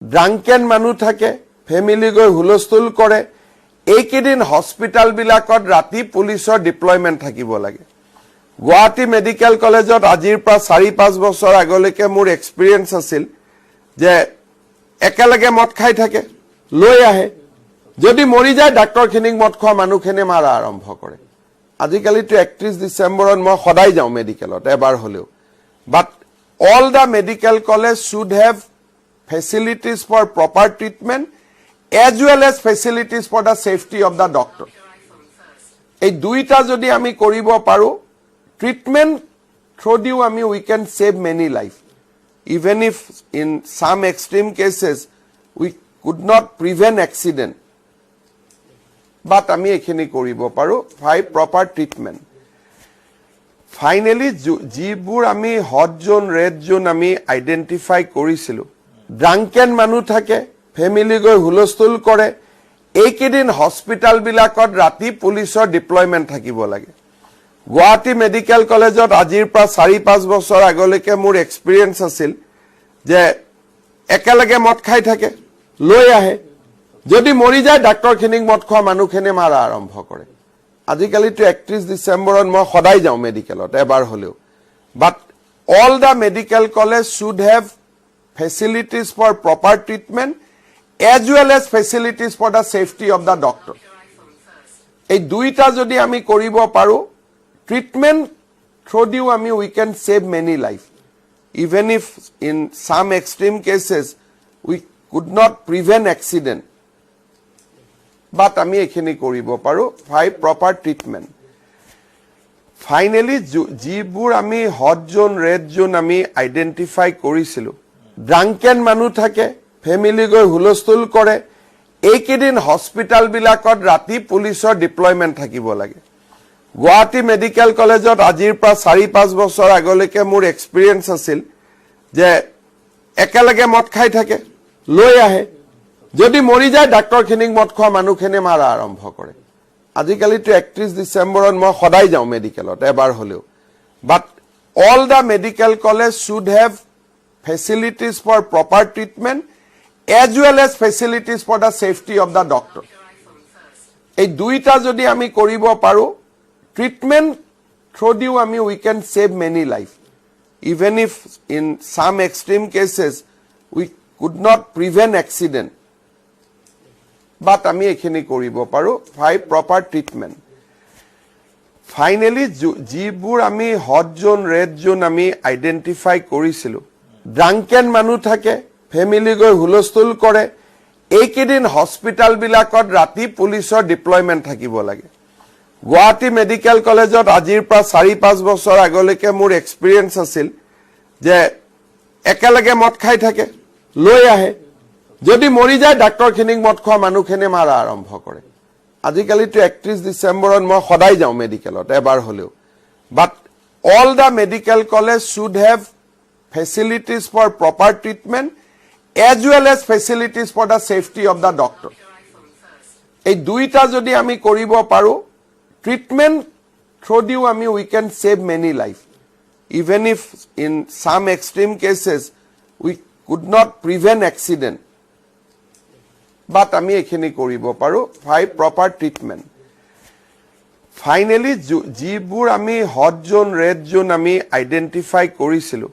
ড্ৰাংকেন মানুহ থাকে, ফেমিলি গৈ হুলস্থুল কৰে। এইকেইদিন হস্পিটালবিলাকত ৰাতি পুলিচৰ ডিপ্লয়মেণ্ট থাকিব লাগে। গুৱাহাটী মেডিকেল কলেজত আজিৰ পৰা 4-5 বছৰ আগলৈকে মোৰ এক্সপিৰিয়েঞ্চ আছিল যে একেলগে মদ খাই থাকে, লৈ আহে, যদি মৰি যায় ডাক্তৰখিনিক মদ খোৱা মানুহখিনি মাৰা আৰম্ভ কৰে। আজিকালিতো 31 ডিচেম্বৰত মই সদায় যাওঁ মেডিকেলত এবাৰ হ'লেও। But all the medical college should have facilities for proper treatment as well as facilities for the safety of the doctor. এই দুইটা যদি আমি কৰিব পাৰো, treatment through দিও আমি we can save many life. Even if in some extreme cases we could not prevent accident. But আমি এখিনি কৰিব পাৰো by proper treatment. Finally, যিবোৰ আমি hot zone, red zone আমি identify কৰিছিলো, ড্ৰাংকেন মানুহ থাকে, ফেমিলি গৈ হুলস্থুল কৰে। এইকেইদিন হস্পিটালবিলাকত ৰাতি পুলিচৰ ডিপ্লয়মেণ্ট থাকিব লাগে। গুৱাহাটী মেডিকেল কলেজত আজিৰ পৰা 4-5 বছৰ আগলৈকে মোৰ এক্সপিৰিয়েঞ্চ আছিল যে একেলগে মদ খাই থাকে, লৈ আহে, যদি মৰি যায় ডাক্তৰখিনিক মদ খোৱা মানুহখিনি মাৰা আৰম্ভ কৰে। আজিকালিতো 31 ডিচেম্বৰত মই সদায় যাওঁ মেডিকেলত এবাৰ হ'লেও। But all the medical college should have facilities for proper treatment as well as facilities for the safety of the doctor. এই দুইটা যদি আমি কৰিব পাৰো, treatment through দিও আমি we can save many life. Even if in some extreme cases we could not prevent accident. But আমি এখিনি কৰিব পাৰো by proper treatment. Finally, যিবোৰ আমি hot zone, red zone আমি identify কৰিছিলো, ড্ৰাংকেন মানুহ থাকে, ফেমিলি গৈ হুলস্থুল কৰে। এইকেইদিন হস্পিটালবিলাকত ৰাতি পুলিচৰ ডিপ্লয়মেণ্ট থাকিব লাগে। গুৱাহাটী মেডিকেল কলেজত আজিৰ পৰা 4-5 বছৰ আগলৈকে মোৰ এক্সপিৰিয়েঞ্চ আছিল যে একেলগে মদ খাই থাকে, লৈ আহে, যদি মৰি যায় ডাক্তৰখিনিক মদ খোৱা মানুহখিনি মাৰা আৰম্ভ কৰে। আজিকালিতো 31 ডিচেম্বৰত মই সদায় যাওঁ মেডিকেলত এবাৰ হ'লেও। But all the medical college should have facilities for proper treatment as well as facilities for the safety of the doctor. এই দুইটা যদি আমি কৰিব পাৰো, treatment through দিও আমি we can save many life. Even if in some extreme cases we could not prevent accident. But আমি এখিনি কৰিব পাৰো by proper treatment. Finally, যিবোৰ আমি hot zone, red zone আমি identify কৰিছিলো, ড্ৰাংকেন মানুহ থাকে, ফেমিলি গৈ হুলস্থুল কৰে। এইকেইদিন হস্পিটালবিলাকত ৰাতি পুলিচৰ ডিপ্লয়মেণ্ট থাকিব লাগে। গুৱাহাটী মেডিকেল কলেজত আজিৰ পৰা 4-5 বছৰ আগলৈকে মোৰ এক্সপিৰিয়েঞ্চ আছিল যে একেলগে মদ খাই থাকে, লৈ আহে, যদি মৰি যায় ডাক্তৰখিনিক মদ খোৱা মানুহখিনি মাৰা আৰম্ভ কৰে। আজিকালিতো 31 ডিচেম্বৰত মই সদায় যাওঁ মেডিকেলত এবাৰ হ'লেও। But all the medical college should have facilities for proper treatment as well as facilities for the safety of the doctor. এই দুইটা যদি আমি কৰিব পাৰো, treatment through দিও আমি we can save many life. Even if in some extreme cases we could not prevent accident. But আমি এখিনি কৰিব পাৰো by proper treatment. Finally, যিবোৰ আমি hot zone, red zone আমি identify কৰিছিলো,